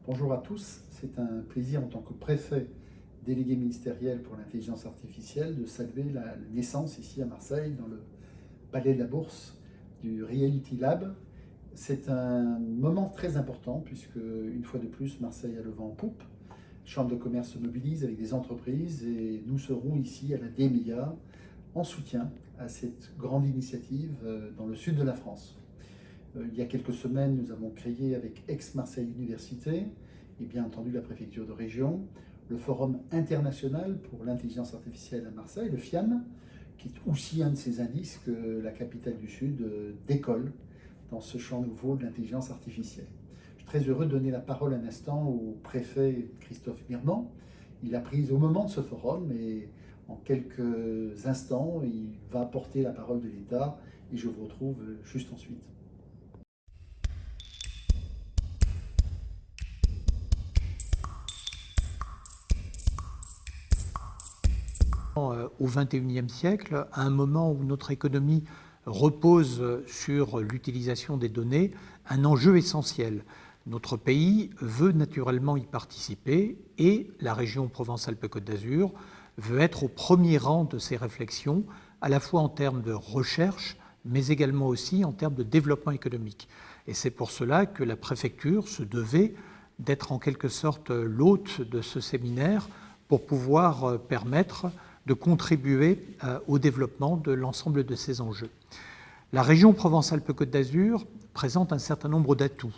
Bonjour à tous, c'est un plaisir en tant que préfet délégué ministériel pour l'intelligence artificielle de saluer la naissance ici à Marseille, dans le Palais de la Bourse, du Reality Lab. C'est un moment très important puisque, une fois de plus, Marseille a le vent en poupe. Chambre de commerce se mobilise avec des entreprises et nous serons ici à la DMIA en soutien à cette grande initiative dans le sud de la France. Il y a quelques semaines, nous avons créé avec Aix-Marseille Université et bien entendu la préfecture de région le Forum international pour l'intelligence artificielle à Marseille, le FIAM, qui est aussi un de ces indices que la capitale du Sud décolle dans ce champ nouveau de l'intelligence artificielle. Je suis très heureux de donner la parole un instant au préfet Christophe Mirmand. Il a pris au moment de ce forum et en quelques instants, il va porter la parole de l'État et je vous retrouve juste ensuite. Au XXIe siècle, à un moment où notre économie repose sur l'utilisation des données, un enjeu essentiel. Notre pays veut naturellement y participer et la région Provence-Alpes-Côte d'Azur veut être au premier rang de ces réflexions, à la fois en termes de recherche, mais également aussi en termes de développement économique. Et c'est pour cela que la préfecture se devait d'être en quelque sorte l'hôte de ce séminaire pour pouvoir permettre de contribuer au développement de l'ensemble de ces enjeux. La région Provence-Alpes-Côte d'Azur présente un certain nombre d'atouts.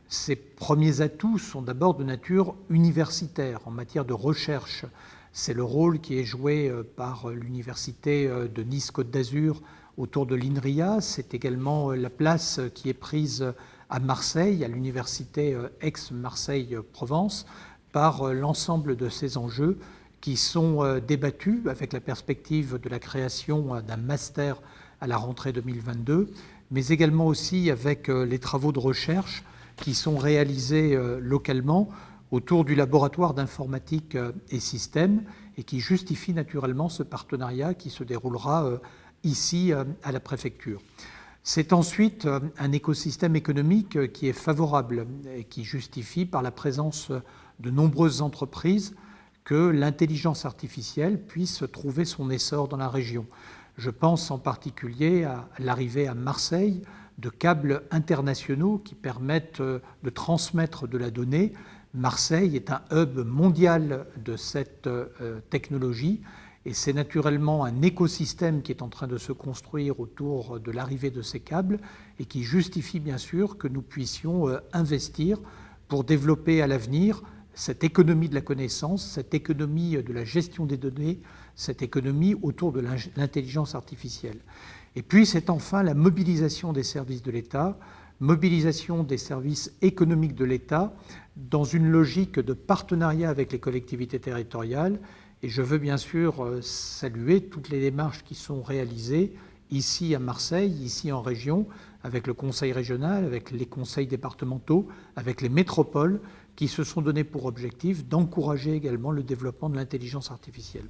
Ces premiers atouts sont d'abord de nature universitaire, en matière de recherche. C'est le rôle qui est joué par l'université de Nice-Côte d'Azur autour de l'INRIA. C'est également la place qui est prise à Marseille, à l'université Aix-Marseille-Provence, par l'ensemble de ces enjeux qui sont débattus avec la perspective de la création d'un master à la rentrée 2022, mais également aussi avec les travaux de recherche qui sont réalisés localement autour du laboratoire d'informatique et systèmes et qui justifient naturellement ce partenariat qui se déroulera ici à la préfecture. C'est ensuite un écosystème économique qui est favorable et qui justifie par la présence de nombreuses entreprises que l'intelligence artificielle puisse trouver son essor dans la région. Je pense en particulier à l'arrivée à Marseille de câbles internationaux qui permettent de transmettre de la donnée. Marseille est un hub mondial de cette technologie et c'est naturellement un écosystème qui est en train de se construire autour de l'arrivée de ces câbles et qui justifie bien sûr que nous puissions investir pour développer à l'avenir cette économie de la connaissance, cette économie de la gestion des données, cette économie autour de l'intelligence artificielle. Et puis c'est enfin la mobilisation des services de l'État, mobilisation des services économiques de l'État dans une logique de partenariat avec les collectivités territoriales. Et je veux bien sûr saluer toutes les démarches qui sont réalisées ici à Marseille, ici en région, avec le conseil régional, avec les conseils départementaux, avec les métropoles, qui se sont donnés pour objectif d'encourager également le développement de l'intelligence artificielle.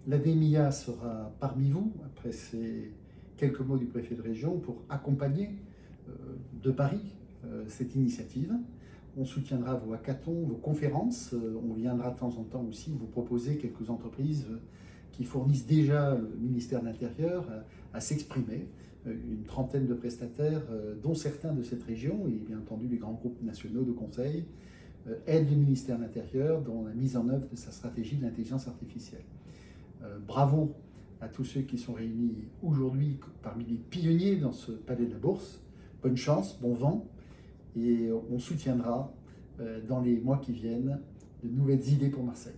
La DMIA sera parmi vous, après ces quelques mots du préfet de région, pour accompagner de Paris cette initiative. On soutiendra vos hackathons, vos conférences. On viendra de temps en temps aussi vous proposer quelques entreprises qui fournissent déjà le ministère de l'Intérieur à s'exprimer. Une trentaine de prestataires, dont certains de cette région, et bien entendu les grands groupes nationaux de conseil, aident le ministère de l'Intérieur dans la mise en œuvre de sa stratégie de l'intelligence artificielle. Bravo à tous ceux qui sont réunis aujourd'hui parmi les pionniers dans ce palais de la Bourse. Bonne chance, bon vent, et on soutiendra dans les mois qui viennent de nouvelles idées pour Marseille.